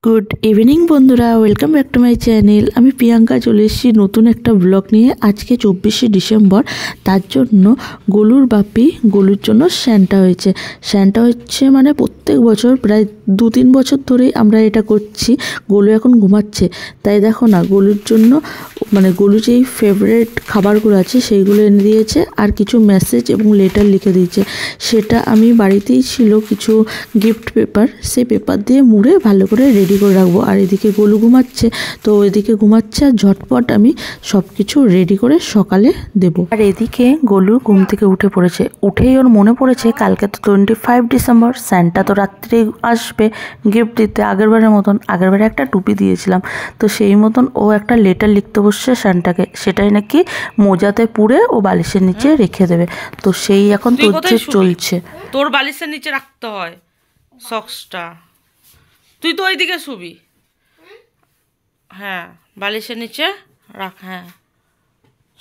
Good evening বন্ধুরা, welcome back to my channel. আমি প্রিয়াঙ্কা চলে এসেছি নতুন একটা ব্লগ নিয়ে। আজকে 24শে ডিসেম্বর, তার জন্য গোলুর বাপি গোলুর জন্য স্যান্টা হয়েছে। স্যান্টা হচ্ছে মানে প্রত্যেক বছর প্রায় 2-3 বছর ধরেই আমরা এটা করছি। গোলু এখন ঘুমাচ্ছে, তাই দেখো না গোলুর জন্য মানে গোলু যেই ফেভারিট খাবারগুলো আছে সেইগুলো এনে দিয়েছে, আর কিছু মেসেজ এবং লেটার লিখে দিয়েছে। সেটা আমি বাড়িতেই ছিল কিছু গিফট পেপার, সেই পেপার দিয়ে মুড়ে ভালো করে রেডি করে রাখবো। আর এদিকে গোলু ঘুমাচ্ছে, তো ওইদিকে ঘুমাচ্ছে আর ঝটপট আমি সব কিছু রেডি করে সকালে দেব। আর এদিকে গোলু ঘুম থেকে উঠে পড়েছে। উঠেই ওর মনে পড়েছে কালকে তো 25 ডিসেম্বর, স্যান্টা তো রাত্রে আসবে গিফট দিতে। আগেরবারের মতন, আগেরবারে একটা টুপি দিয়েছিলাম, তো সেই মতন ও একটা লেটার লিখতে বসছে স্যান্টাকে। সেটাই নাকি মোজাতে পুরে ও বালিশের নিচে রেখে দেবে। তো সেই এখন তোর চলছে। তোর বালিশের নিচে রাখতে হয় সক্সটা, তুই তো ওইদিকে শুবি। হ্যাঁ, বালিশের নিচে রাখ। হ্যাঁ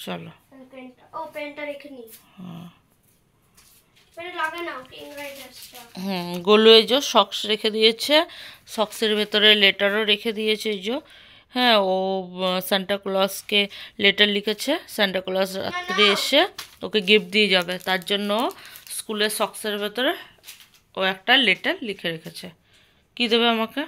চলো। গোলু এই যে সক্স রেখে দিয়েছে, সক্সের ভেতরে লেটারও রেখে দিয়েছে এই যে। হ্যাঁ, ও সান্টা ক্লজকে লেটার লিখেছে। সান্টা ক্লজ রাত্রে এসে ওকে গিফট দিয়ে যাবে, তার জন্য স্কুলের সক্সের ভেতরে ও একটা লেটার লিখে রেখেছে। কি দেবে আমাকে?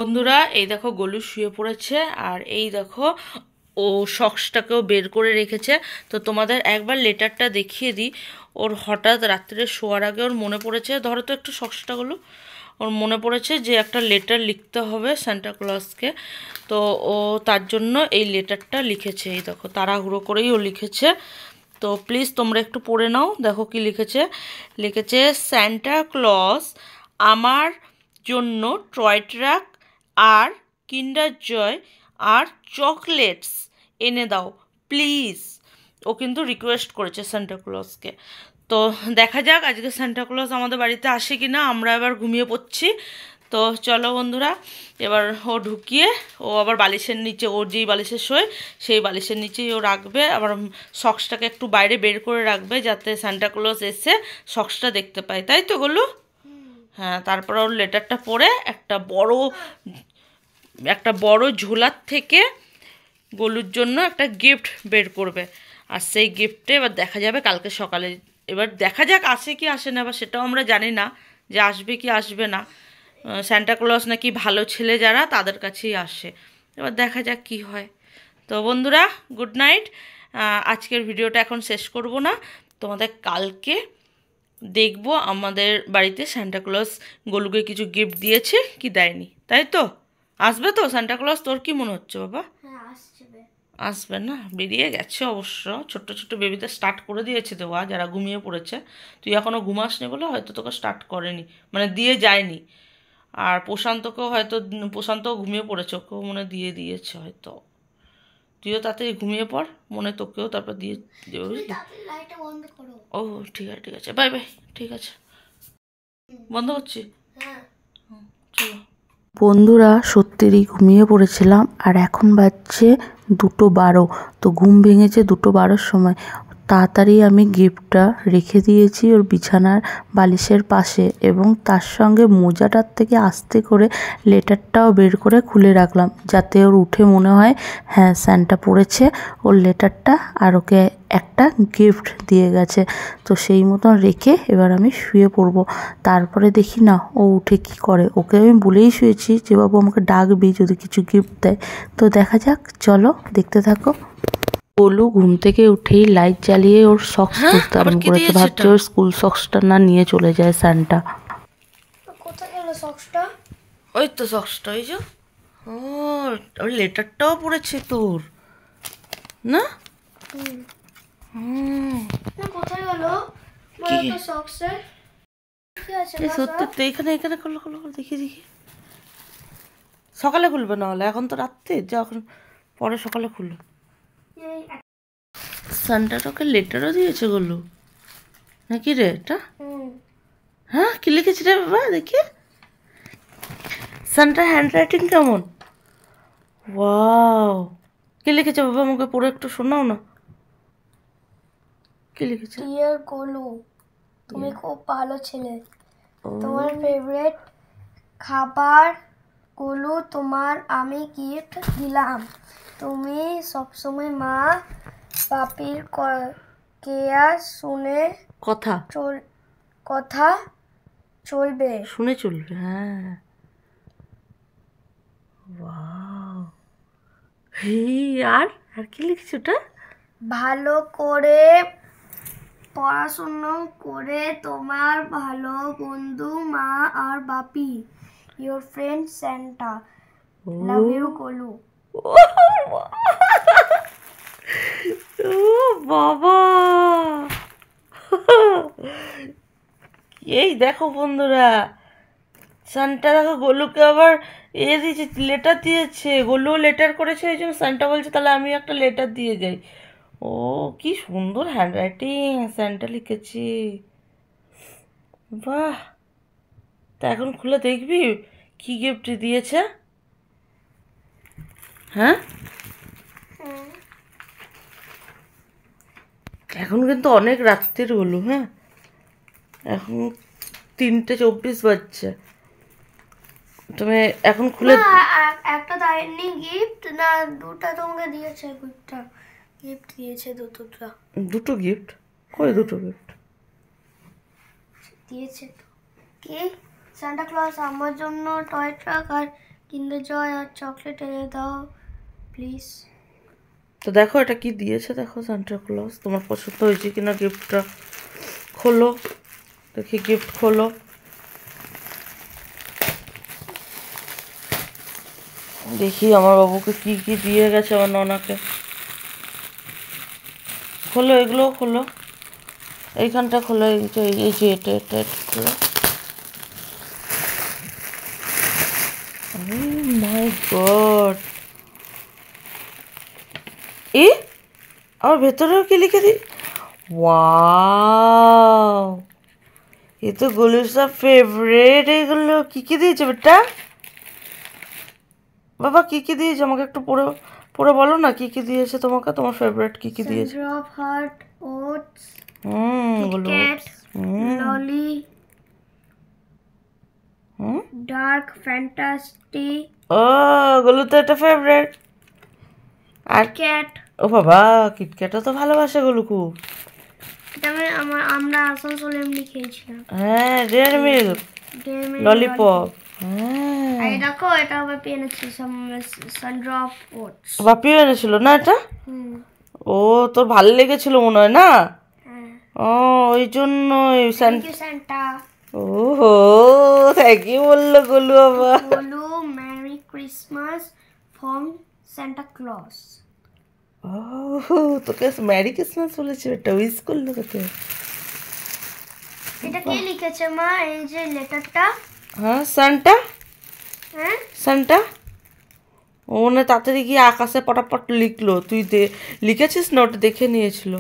বন্ধুরা, এই দেখো গোলু শুয়ে পড়েছে, আর এই দেখো ও সক্সটাকেও বের করে রেখেছে। তো তোমাদের একবার লেটারটা দেখিয়ে দিই। ওর হঠাৎ রাত্রে শোয়ার আগে ওর মনে পড়েছে, ধরো তো একটু সক্সটাগুলো, ওর মনে পড়েছে যে একটা লেটার লিখতে হবে সান্টা ক্লজকে। তো ও তার জন্য এই লেটারটা লিখেছে। এই দেখো তাড়াহুড়ো করেই ও লিখেছে। তো প্লিজ তোমরা একটু পড়ে নাও, দেখো কি লিখেছে। লিখেছে, সান্টা ক্লজ আমার জন্য টয় ট্রাক আর কিন্ডার জয় আর চকলেটস এনে দাও প্লিজ। ও কিন্তু রিকোয়েস্ট করেছে সান্টা ক্লজকে। তো দেখা যাক আজকে সান্টা ক্লজ আমাদের বাড়িতে আসে কি না। আমরা এবার ঘুমিয়ে পড়ছি। তো চলো বন্ধুরা, এবার ও ঢুকিয়ে ও আবার বালিশের নিচে, ওর যেই বালিশে শোয় সেই বালিশের নিচেই ও রাখবে। আবার সক্সটাকে একটু বাইরে বের করে রাখবে, যাতে সান্টা ক্লজ এসে সক্সটা দেখতে পায়, তাই তো বললো? হ্যাঁ, তারপর ওর লেটারটা পড়ে একটা বড় ঝোলার থেকে গোলুর জন্য একটা গিফট বের করবে। আর সেই গিফটে এবার দেখা যাবে কালকে সকালে। এবার দেখা যাক আসে কি আসে না, এবার সেটাও আমরা জানি না যে আসবে কি আসবে না। সান্টা ক্লজ নাকি ভালো ছেলে যারা তাদের কাছেই আসে। এবার দেখা যাক কি হয়। তো বন্ধুরা, গুড নাইট। আজকের ভিডিওটা এখন শেষ করব না, তোমাদের কালকে দেখবো আমাদের বাড়িতে সান্টা ক্লজ গোলুকে কিছু গিফট দিয়েছে কি দেয়নি, তাই তো? আসবে তো সান্টা ক্লজ? তোর কি মনে হচ্ছে বাবা? আসবে না, বেরিয়ে গেছে অবশ্য। ছোট্ট ছোট্ট বেবিদের স্টার্ট করে দিয়েছে দেওয়া, যারা ঘুমিয়ে পড়েছে। তুই এখনও ঘুমাসনি বলে হয়তো তোকে স্টার্ট করেনি, মানে দিয়ে যায়নি। আর প্রশান্তও ঘুমিয়ে পড়েছে, ওকেও মনে দিয়ে দিয়েছে হয়তো। তুইও তাড়াতাড়ি ঘুমিয়ে পড়, মনে তোকেও তারপর দিয়ে দেবে, বুঝলি? ও ঠিক আছে, ঠিক আছে, বাই বাই। ঠিক আছে, বন্ধ করছি। চলো বন্ধুরা, সত্যিই ঘুমিয়ে পড়েছিলাম, আর এখন বাজছে 2:12। তো ঘুম ভেঙেছে 2:12 সময়। তাড়াতাড়ি আমি গিফটটা রেখে দিয়েছি ওর বিছানার বালিশের পাশে, এবং তার সঙ্গে মোজাটার থেকে আস্তে করে লেটারটাও বের করে খুলে রাখলাম, যাতে ওর উঠে মনে হয় হ্যাঁ স্যান্টা পড়েছে ওর লেটারটা আর ওকে একটা গিফট দিয়ে গেছে। তো সেই মতন রেখে এবার আমি শুয়ে পড়বো। তারপরে দেখি না ও উঠে কি করে। ওকে আমি বলেই শুয়েছি যে বাবু আমাকে ডাকবি যদি কিছু গিফট দেয়। তো দেখা যাক, চলো দেখতে থাকো। গোলু ঘুম থেকে উঠেই লাইট জ্বালিয়ে ওর সক্স খুঁজতে আরম্ভ করেছে। ভাবছে ওর স্কুল সক্সটা না নিয়ে চলে যায় সান্টা। কোথায় গেল সক্সটা? ওই তো সক্সটা, ওই যে। ও, ওর লেটারটাও পড়েছে তোর না? কোথায় গেল সক্সের? সত্যি তো, এখানে এখানে খুলো খুলো দেখি দেখি। সকালে খুলবে, না হলে এখন তো রাত্রে, যখন পরে সকালে খুলো। সান্টা তোকে লেটারও দিয়েছে গোলু নাকি রে এটা? হ্যাঁ, কি লিখেছি রে বাবা দেখি। সান্টার হ্যান্ড রাইটিং কেমন? ওয়াও, কি লিখেছে বাবা? আমাকে পড়ে একটু শোনাও না, কি লিখেছে? ডিয়ার গোলু, তুমি খুব ভালো ছেলে। তোমার ফেভারিট খাবার গুলো তোমার আমি গিফট দিলাম। তুমি সবসময় মা বাপির কেয়ার শুনে কথা কথা চলবে। শুনে চলবে। হ্যাঁ, ওয়াও। আর আর কি লিখছো ওটা? ভালো করে পড়াশোনা করে তোমার ভালো বন্ধু মা আর বাপি। Your friend Santa. Love you Golu. ও বাবা, এই দেখো বন্ধুরা, সান্টা দেখো গোলুকে আবার দিয়েছে, লেটার দিয়েছে। গোলুও লেটার করেছে, ওই জন্য সান্টা বলছে তাহলে আমি একটা লেটার দিয়ে যাই। ও কি সুন্দর হ্যান্ড রাইটিং, সান্টা লিখেছি। বাহ, তা এখন খুলে দেখবি কি গিফট দিয়েছে? হ্যাঁ, এখন কিন্তু অনেক রাত্রির হলো। হ্যাঁ, এখন 3:24 বাজছে। তুমি এখন খুলে একটা দেয়নি গিফট, না দুটো তোমাকে দিয়েছে। গিফট দিয়েছে দুটো গিফট। কই দুটো গিফট দিয়েছে তো? কি সান্টা ক্লজ আমার জন্য টয় ট্রাক আর কিন্ডার জয় আর চকলেট এনে দাও প্লিজ। তো দেখো এটা কি দিয়েছে, দেখো সান্টা ক্লজ। তোমার পছন্দ হয়েছে কিনা গিফটটা? খোলো দেখি, গিফট খোলো। দেখি আমার বাবুকে কি কি দিয়ে গেছে আমার ননাকে। খোলো, এগুলো খোলো, এইখানটা খোলো, এই যে এটা এটা খোলো। মাই গড, এ আমার ভেতরেও কি লিখে দি? ওয়াও, এ তো গোলুর সব ফেভারিট। এগুলো কি কি দিয়েছে বেটা? বাবা কি কি দিয়েছে আমাকে একটু পড়ে পড়ে বলো না, কি কি দিয়েছে তোমাকে? তোমার ফেভারিট কি কি দিয়েছে? ড্রপ হার্ট ওটস গোলু, ললি ডার্ক ফ্যান্টাসি। ও গোলু তো এটা ফেভারিট। আর ক্যাট। ও বাবা, কিটক্যাটও তো ভালোবাসে গোলু খুব। এটা আমরা আসানসোলে এমনি খেয়েছিলাম। হ্যাঁ, ডেয়ারি মিল্ক, ললিপপ। হ্যাঁ, এই দেখো এটা বাপি এনেছে, সানড্রপ ওটস। বাপিও এনেছিল না এটা? ও তোর ভালো লেগেছিল মনে হয় না? ও ওই জন্য থ্যাংক ইউ সান্টা। ওহো, থ্যাংক ইউ বললো গোলু বাবা। Golu merry Christmas from Santa Claus. ও তোকে মেরি ক্রিসমাস বলেছে, এটা উইশ করলো তোকে। এটা কে লিখেছে মা, এই যে লেটারটা? হ্যাঁ, সান্টা। হ্যাঁ, সান্টা ও না তাড়াতাড়ি গিয়ে আকাশে পটাপট লিখলো। তুই লিখেছিস না, ওটা দেখে নিয়েছিল।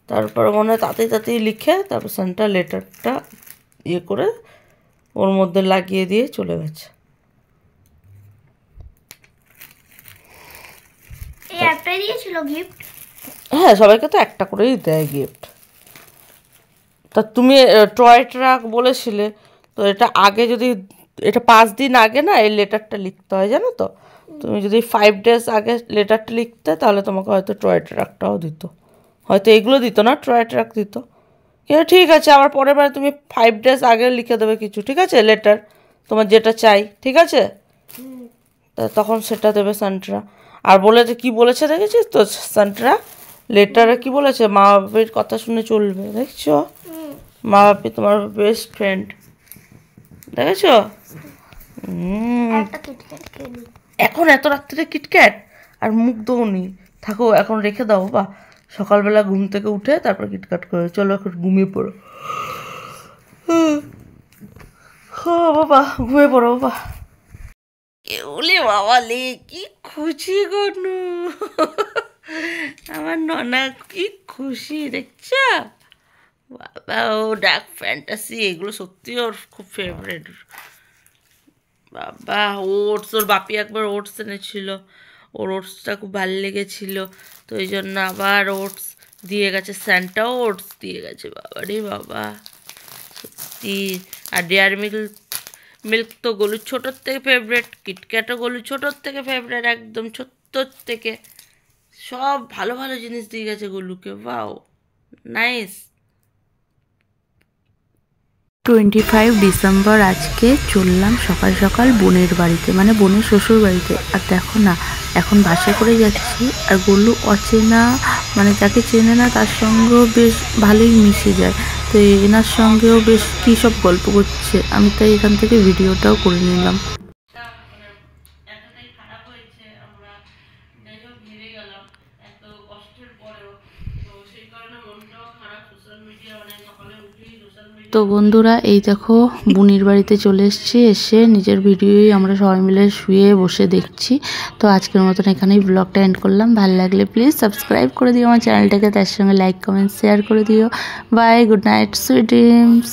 তারপর মনে হয় তাড়াতাড়ি তাড়াতাড়ি লিখে তারপর সান্টা লেটারটা ইয়ে করে ওর মধ্যে লাগিয়ে দিয়ে চলে গেছে। এই একটাই দিয়েছিল গিফট? হ্যাঁ, সবাইকে তো একটা করেই দেয় গিফট। তা তুমি টয় ট্রাক বলেছিলে, তো এটা আগে যদি এটা 5 দিন আগে না এই লেটারটা লিখতে হয়, জানো তো? তুমি যদি 5 days আগে লেটারটা লিখতে তাহলে তোমাকে হয়তো টয় ট্রাকটাও দিত, হয়তো এগুলো দিত না, টয় ট্রাক দিত। কিন্তু ঠিক আছে, আবার পরের বার তুমি 5 days আগে লিখে দেবে কিছু, ঠিক আছে? লেটার তোমার যেটা চাই, ঠিক আছে? তা তখন সেটা দেবে সান্ট্রা। আর বলেছে কি বলেছে দেখেছিস তো সান্ট্রা লেটারে কি বলেছে? মা বাবার কথা শুনে চলবে, দেখছো? মা বাপি তোমার বেস্ট ফ্রেন্ড, দেখেছো? একটা কিটক্যাট খেয়ে নি। এখন এত রাত্রে কিটক্যাট আর মুখ দৌনি থাকো, এখন রেখে দাও বা সকালবেলা ঘুম থেকে উঠে তারপর কিটক্যাট করে চলো, এখন ঘুমিয়ে পড়ো। বাবা ঘুমিয়ে পড়ো বাবা। কেউলে বাবা লে, কি খুশি গনু আমার ননা, কি খুশি দেখছ বাবা। ও ডার্ক ফ্যান্টাসি এগুলো সত্যি ওর খুব ফেভারিট বাবা। ওটস, ওর বাপি একবার ওটস এনেছিল, ওর ওটসটা খুব ভালো লেগেছিল, তো ওই জন্য আবার ওটস দিয়ে গেছে। স্যান্টাও ওটস দিয়ে গেছে বাবা রে বাবা। মিষ্টি। আর ডেয়ারি মিল্ক তো গলুর ছোটোর থেকে ফেভারেট, কিটক্যাটও গলুর ছোটোর থেকে ফেভারেট, একদম ছোট্টোর থেকে। সব ভালো ভালো জিনিস দিয়ে গেছে গলুকে। Wow, nice. 25 ডিসেম্বর আজকে চললাম সকাল সকাল বোনের বাড়িতে, মানে বোনের শ্বশুর বাড়িতে। আর দেখো না, এখন বাসে করে যাচ্ছি, আর গলু অচেনা, মানে যাকে চেনে না তার সঙ্গেও বেশ ভালোই মিশে যায়। তো এনার সঙ্গেও বেশ কী সব গল্প করছে, আমি তাই এখান থেকে ভিডিওটাও করে নিলাম। তো বন্ধুরা, এই দেখো বুনির বাড়িতে চলে এসেছি, এসে নিজের ভিডিওই আমরা সবাই মিলে শুয়ে বসে দেখছি। তো আজকের মতন এখানেই ব্লগটা এন্ড করলাম। ভালো লাগলে প্লিজ সাবস্ক্রাইব করে দিও আমার চ্যানেলটাকে, তার সঙ্গে লাইক কমেন্ট শেয়ার করে দিও। Bye, good night, sweet dreams.